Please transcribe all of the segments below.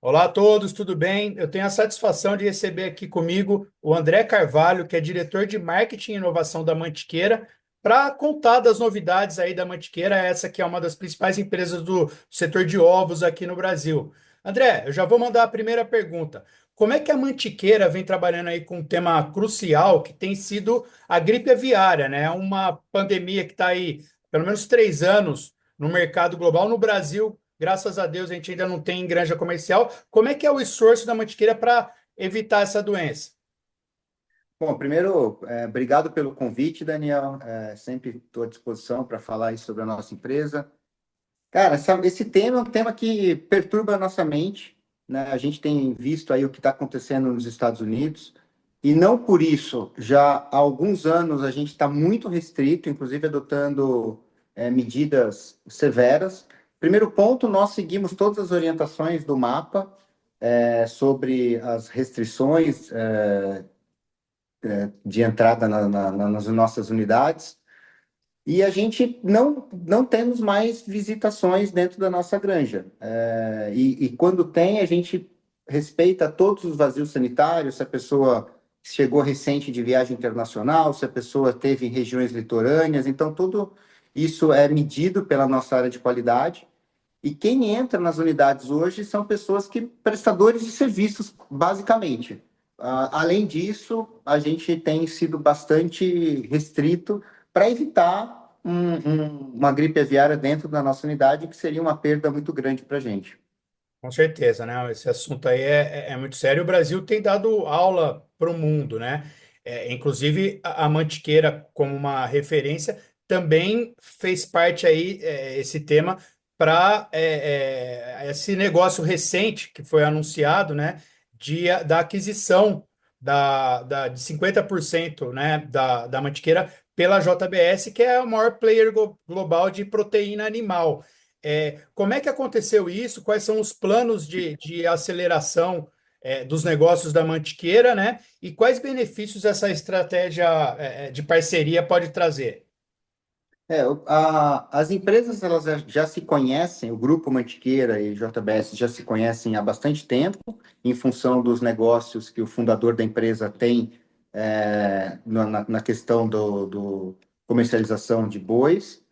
Olá a todos, tudo bem? Eu tenho a satisfação de receber aqui comigo o André Carvalho, que é diretor de marketing e inovação da Mantiqueira, para contar das novidades aí da Mantiqueira, essa que é uma das principais empresas do setor de ovos aqui no Brasil. André, eu já vou mandar a primeira pergunta. Como é que a Mantiqueira vem trabalhando aí com um tema crucial que tem sido a gripe aviária, né? Uma pandemia que está aí pelo menos 3 anos no mercado global. No Brasil, graças a Deus, a gente ainda não tem granja comercial. Como é que é o esforço da Mantiqueira para evitar essa doença? Bom, primeiro, obrigado pelo convite, Daniel. Sempre estou à disposição para falar aí sobre a nossa empresa. Cara, esse tema é um tema que perturba a nossa mente, né? A gente tem visto aí o que está acontecendo nos Estados Unidos, e não por isso, já há alguns anos a gente está muito restrito, inclusive adotando medidas severas. Primeiro ponto, nós seguimos todas as orientações do mapa sobre as restrições de entrada nas nossas unidades. E a gente não temos mais visitações dentro da nossa granja. E quando tem, a gente respeita todos os vazios sanitários, se a pessoa chegou recente de viagem internacional, se a pessoa teve em regiões litorâneas. Então, tudo isso é medido pela nossa área de qualidade. E quem entra nas unidades hoje são pessoas que prestadores de serviços, basicamente. Além disso, a gente tem sido bastante restrito para evitar uma gripe aviária dentro da nossa unidade, que seria uma perda muito grande para a gente. Com certeza, né? Esse assunto aí é muito sério. O Brasil tem dado aula para o mundo, né? Inclusive, a Mantiqueira, como uma referência, também fez parte aí, esse tema, para esse negócio recente que foi anunciado, né? Da aquisição de 50%, né, da Mantiqueira pela JBS, que é o maior player global de proteína animal. Como é que aconteceu isso? Quais são os planos de aceleração, dos negócios da Mantiqueira, né? E quais benefícios essa estratégia, de parceria pode trazer? As empresas elas já se conhecem, o Grupo Mantiqueira e JBS já se conhecem há bastante tempo, em função dos negócios que o fundador da empresa tem na questão do comercialização de bois.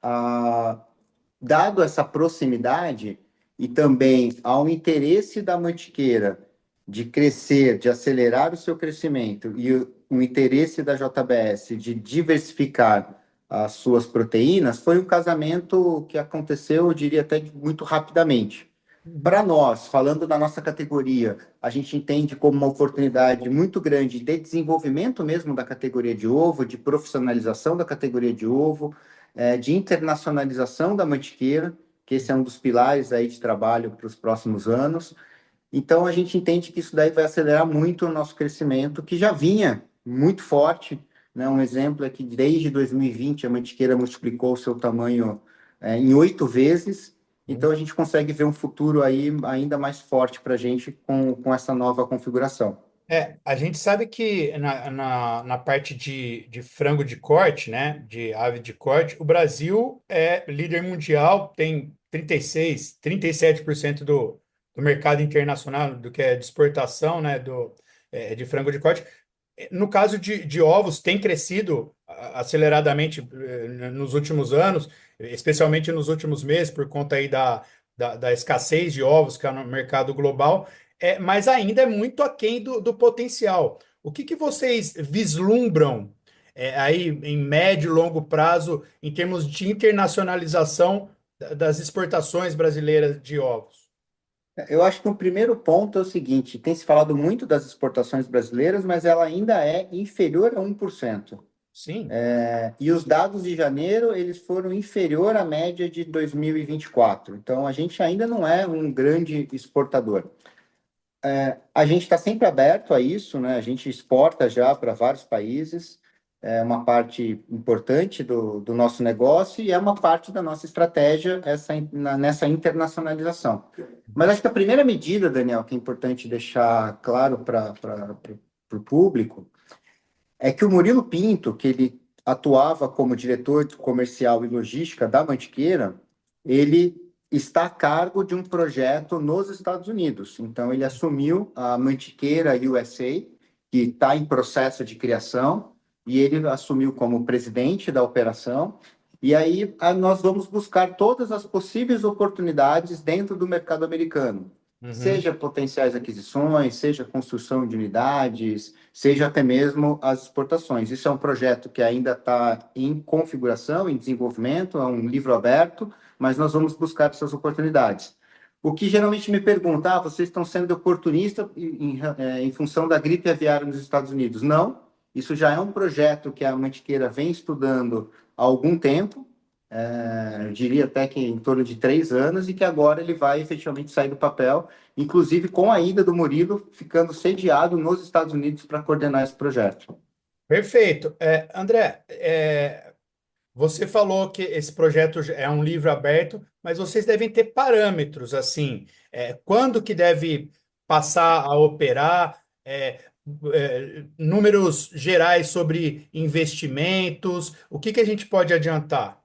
Ah, Dado essa proximidade e também ao interesse da Mantiqueira de crescer, de acelerar o seu crescimento e o interesse da JBS de diversificar as suas proteínas, foi um casamento que aconteceu, eu diria até muito rapidamente. Uhum. Para nós, falando da nossa categoria, a gente entende como uma oportunidade muito grande de desenvolvimento mesmo da categoria de ovo, de profissionalização da categoria de ovo, de internacionalização da Mantiqueira, que esse é um dos pilares aí de trabalho para os próximos anos. Então, a gente entende que isso daí vai acelerar muito o nosso crescimento, que já vinha muito forte, né? Um exemplo é que desde 2020 a Mantiqueira multiplicou o seu tamanho em 8 vezes. Então, a gente consegue ver um futuro aí ainda mais forte para a gente com essa nova configuração. A gente sabe que na parte de frango de corte, né, de ave de corte, o Brasil é líder mundial, tem 37% do mercado internacional, do que é de exportação, né, de frango de corte. No caso de ovos, tem crescido aceleradamente, nos últimos anos, especialmente nos últimos meses, por conta aí da escassez de ovos que há no mercado global, mas ainda é muito aquém do potencial. O que vocês vislumbram, aí em médio e longo prazo, em termos de internacionalização das exportações brasileiras de ovos? Eu acho que o primeiro ponto é o seguinte: tem se falado muito das exportações brasileiras, mas ela ainda é inferior a 1%. Sim. E os dados de janeiro, eles foram inferior à média de 2024. Então, a gente ainda não é um grande exportador. A gente está sempre aberto a isso, né? A gente exporta já para vários países, é uma parte importante do nosso negócio e é uma parte da nossa estratégia nessa internacionalização. Mas acho que a primeira medida, Daniel, que é importante deixar claro para o público, é que o Murilo Pinto, que ele atuava como diretor de comercial e logística da Mantiqueira, ele está a cargo de um projeto nos Estados Unidos. Então, ele assumiu a Mantiqueira USA, que está em processo de criação, e ele assumiu como presidente da operação. E aí, nós vamos buscar todas as possíveis oportunidades dentro do mercado americano, Uhum. seja potenciais aquisições, seja construção de unidades, seja até mesmo as exportações. Isso é um projeto que ainda está em configuração, em desenvolvimento, é um livro aberto, mas nós vamos buscar essas oportunidades. O que geralmente me pergunta, vocês estão sendo oportunistas em função da gripe aviária nos Estados Unidos? Não, isso já é um projeto que a Mantiqueira vem estudando há algum tempo, eu diria até que em torno de 3 anos, e que agora ele vai efetivamente sair do papel, inclusive com a ida do Murilo ficando sediado nos Estados Unidos para coordenar esse projeto. Perfeito. André, você falou que esse projeto é um livro aberto, mas vocês devem ter parâmetros, assim, quando que deve passar a operar, números gerais sobre investimentos, o que que a gente pode adiantar?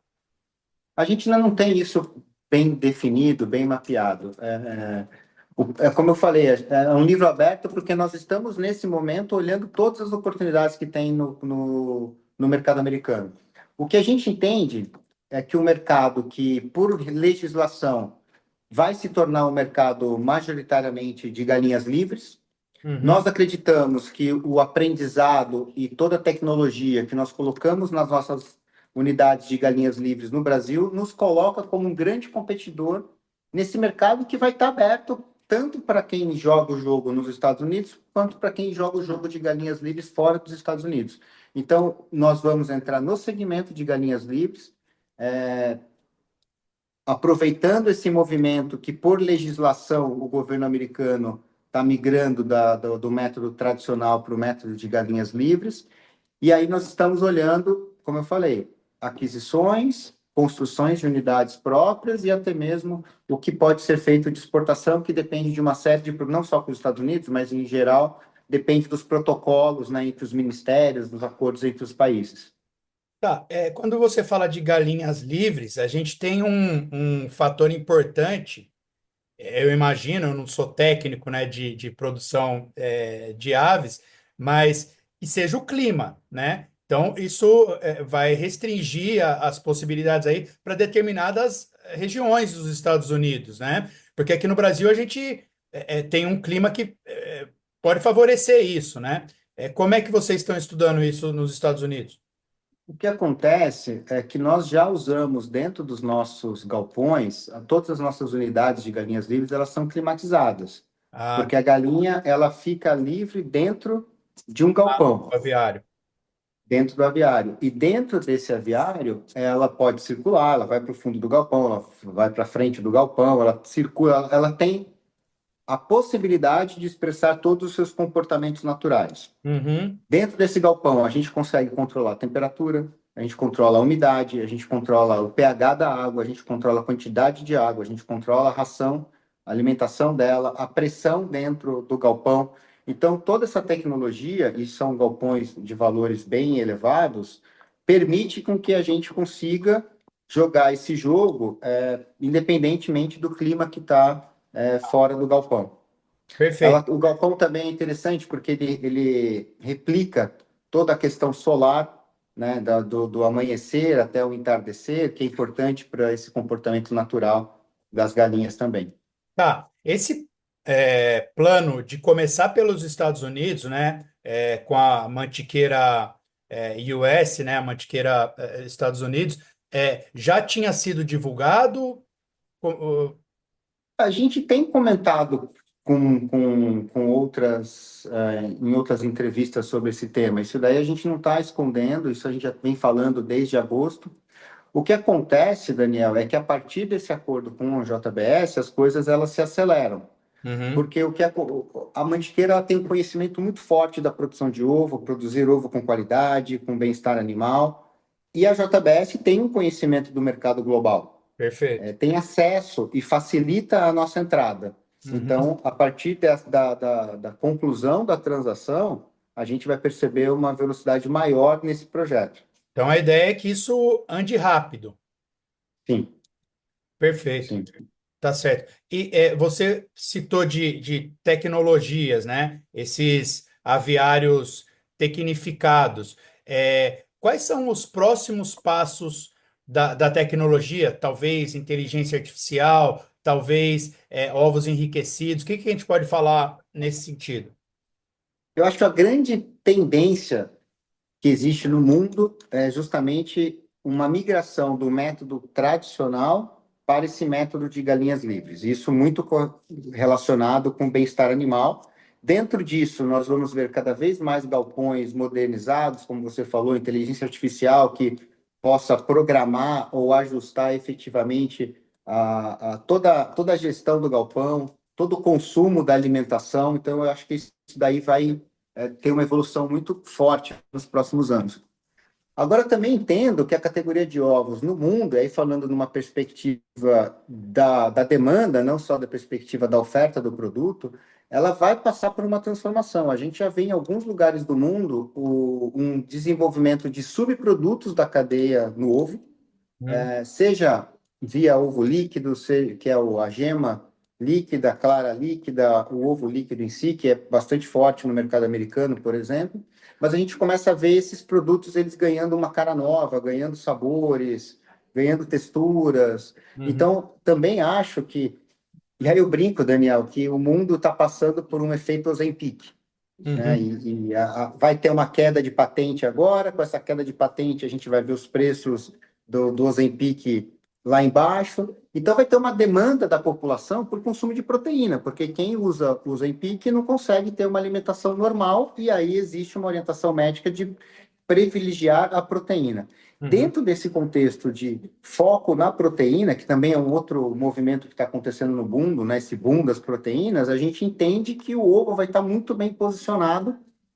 A gente ainda não tem isso bem definido, bem mapeado. Como eu falei, é um livro aberto porque nós estamos, nesse momento, olhando todas as oportunidades que tem no mercado americano. O que a gente entende é que o mercado que, por legislação, vai se tornar um mercado majoritariamente de galinhas livres. Uhum. Nós acreditamos que o aprendizado e toda a tecnologia que nós colocamos nas nossas unidades de galinhas livres no Brasil nos coloca como um grande competidor nesse mercado que vai estar aberto tanto para quem joga o jogo nos Estados Unidos quanto para quem joga o jogo de galinhas livres fora dos Estados Unidos. Então, nós vamos entrar no segmento de galinhas livres, aproveitando esse movimento que, por legislação, o governo americano está migrando do método tradicional para o método de galinhas livres. E aí nós estamos olhando, como eu falei, aquisições, construções de unidades próprias e até mesmo o que pode ser feito de exportação, que depende de uma série de, não só para os Estados Unidos, mas em geral, depende dos protocolos, né, entre os ministérios, dos acordos entre os países. Tá, quando você fala de galinhas livres, a gente tem um fator importante. Eu imagino, eu não sou técnico, né, de produção de aves, mas que seja o clima, né? Então, isso vai restringir as possibilidades aí para determinadas regiões dos Estados Unidos, né? Porque aqui no Brasil a gente tem um clima que pode favorecer isso, né? Como é que vocês estão estudando isso nos Estados Unidos? O que acontece é que nós já usamos dentro dos nossos galpões, todas as nossas unidades de galinhas livres, elas são climatizadas, Ah, porque a galinha ela fica livre dentro de um galpão, aviário. dentro do aviário. E dentro desse aviário, ela pode circular, ela vai para o fundo do galpão, ela vai para frente do galpão, ela circula, ela tem a possibilidade de expressar todos os seus comportamentos naturais. Uhum. Dentro desse galpão, a gente consegue controlar a temperatura, a gente controla a umidade, a gente controla o pH da água, a gente controla a quantidade de água, a gente controla a ração, a alimentação dela, a pressão dentro do galpão. Então, toda essa tecnologia, e são galpões de valores bem elevados, permite com que a gente consiga jogar esse jogo, independentemente do clima que está fora do galpão. Perfeito. O galpão também é interessante porque ele replica toda a questão solar, né, do amanhecer até o entardecer, que é importante para esse comportamento natural das galinhas também. Tá, esse plano de começar pelos Estados Unidos, né, com a mantiqueira US, né, a mantiqueira Estados Unidos, já tinha sido divulgado? A gente tem comentado com outras, em outras entrevistas sobre esse tema. Isso daí a gente não está escondendo, isso a gente já vem falando desde agosto. O que acontece, Daniel, é que a partir desse acordo com o JBS, as coisas elas se aceleram. Uhum, Porque a Mantiqueira ela tem um conhecimento muito forte da produção de ovo, produzir ovo com qualidade, com bem-estar animal, e a JBS tem um conhecimento do mercado global, perfeito. tem acesso e facilita a nossa entrada. Uhum. Então, a partir da conclusão da transação, a gente vai perceber uma velocidade maior nesse projeto. Então a ideia é que isso ande rápido. Sim. Perfeito. Sim. Tá certo. E você citou de tecnologias, né? Esses aviários tecnificados. Quais são os próximos passos da tecnologia? Talvez inteligência artificial, talvez ovos enriquecidos. O que a gente pode falar nesse sentido? Eu acho que a grande tendência que existe no mundo é justamente uma migração do método tradicional para esse método de galinhas livres. Isso muito relacionado com o bem-estar animal. Dentro disso, nós vamos ver cada vez mais galpões modernizados, como você falou, inteligência artificial que possa programar ou ajustar efetivamente toda a gestão do galpão, todo o consumo da alimentação. Então, eu acho que isso daí vai ter uma evolução muito forte nos próximos anos. Agora, também entendo que a categoria de ovos no mundo, aí falando numa perspectiva da demanda, não só da perspectiva da oferta do produto, ela vai passar por uma transformação. A gente já vê em alguns lugares do mundo um desenvolvimento de subprodutos da cadeia no ovo, Hum. seja via ovo líquido, que é a gema líquida, a clara líquida, o ovo líquido em si, que é bastante forte no mercado americano, por exemplo, mas a gente começa a ver esses produtos eles ganhando uma cara nova, ganhando sabores, ganhando texturas. Uhum. Então, também acho que, e aí eu brinco, Daniel, que o mundo está passando por um efeito Ozempic, né? Uhum. Vai ter uma queda de patente agora. Com essa queda de patente, a gente vai ver os preços do Ozempic lá embaixo. Então, vai ter uma demanda da população por consumo de proteína, porque quem usa o Ozempic não consegue ter uma alimentação normal, e aí existe uma orientação médica de privilegiar a proteína. Uhum. Dentro desse contexto de foco na proteína, que também é um outro movimento que está acontecendo no mundo, né, esse boom das proteínas, a gente entende que o ovo vai estar muito bem posicionado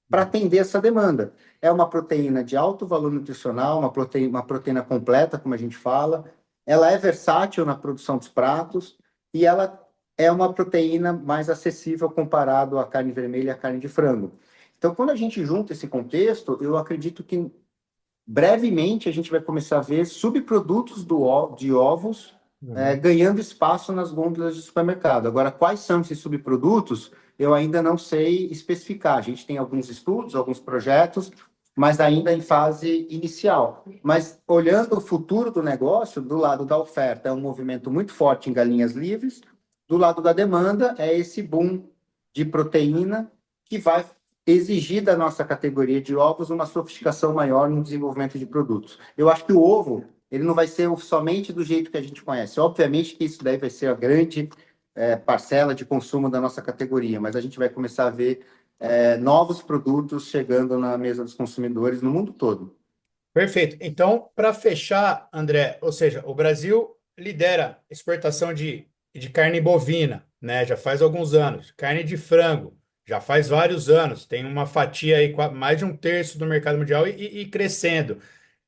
para atender essa demanda. É uma proteína de alto valor nutricional, uma proteína completa, como a gente fala. Ela é versátil na produção dos pratos e ela é uma proteína mais acessível comparado à carne vermelha e à carne de frango. Então, quando a gente junta esse contexto, eu acredito que brevemente a gente vai começar a ver subprodutos de ovos Uhum. ganhando espaço nas gôndolas de supermercado. Agora, quais são esses subprodutos? Eu ainda não sei especificar. A gente tem alguns estudos, alguns projetos, mas ainda em fase inicial. Mas olhando o futuro do negócio, do lado da oferta, é um movimento muito forte em galinhas livres, do lado da demanda, é esse boom de proteína que vai exigir da nossa categoria de ovos uma sofisticação maior no desenvolvimento de produtos. Eu acho que o ovo, ele não vai ser somente do jeito que a gente conhece. Obviamente que isso daí vai ser a grande parcela de consumo da nossa categoria, mas a gente vai começar a ver novos produtos chegando na mesa dos consumidores no mundo todo. Perfeito. Então, para fechar, André, ou seja, o Brasil lidera exportação de carne bovina, né? Já faz alguns anos. Carne de frango, já faz vários anos. Tem uma fatia aí, mais de um terço do mercado mundial e crescendo.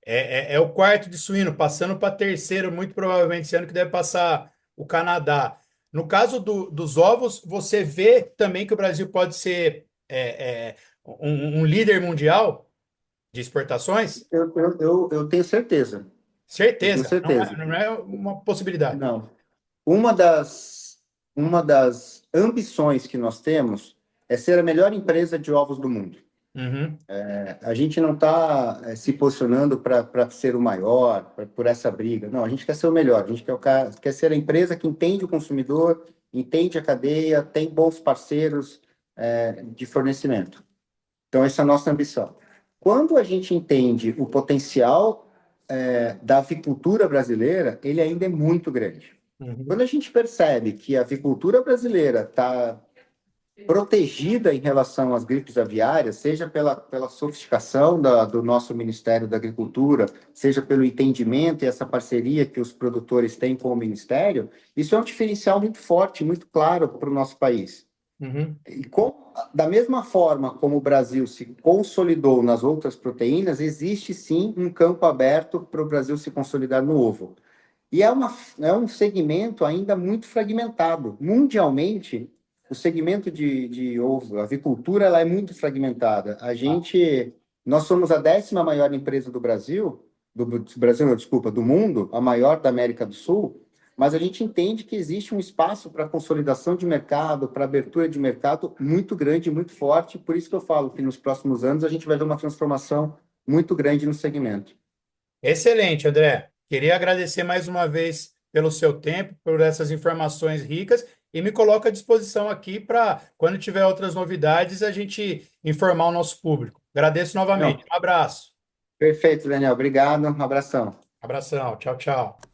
É o quarto de suíno, passando para terceiro, muito provavelmente esse ano que deve passar o Canadá. No caso dos ovos, você vê também que o Brasil pode ser um líder mundial de exportações? Eu tenho certeza. Eu tenho Certeza, certeza. não é uma possibilidade. Não. Uma uma das ambições que nós temos é ser a melhor empresa de ovos do mundo. Uhum, A gente não está se posicionando para ser o maior, por essa briga. Não, a gente quer ser o melhor. A gente quer ser a empresa que entende o consumidor, entende a cadeia, tem bons parceiros de fornecimento. Então, essa é a nossa ambição. Quando a gente entende o potencial da avicultura brasileira, ele ainda é muito grande. uhum, Quando a gente percebe que a avicultura brasileira está protegida em relação às gripes aviárias, seja pela sofisticação do nosso Ministério da Agricultura, seja pelo entendimento e essa parceria que os produtores têm com o Ministério, isso é um diferencial muito forte, muito claro para o nosso país. uhum. E da mesma forma como o Brasil se consolidou nas outras proteínas, existe sim um campo aberto para o Brasil se consolidar no ovo. E é um segmento ainda muito fragmentado. Mundialmente, o segmento de ovo, a avicultura, ela é muito fragmentada. Ah, Nós somos a 10ª maior empresa do Brasil, do Brasil, não, desculpa, do mundo, a maior da América do Sul, mas a gente entende que existe um espaço para consolidação de mercado, para abertura de mercado muito grande, muito forte, por isso que eu falo que nos próximos anos a gente vai ver uma transformação muito grande no segmento. Excelente, André. Queria agradecer mais uma vez pelo seu tempo, por essas informações ricas e me coloco à disposição aqui para, quando tiver outras novidades, a gente informar o nosso público. Agradeço novamente. Não, Um abraço. perfeito, Daniel. Obrigado. Um abração. Abração. Tchau, tchau.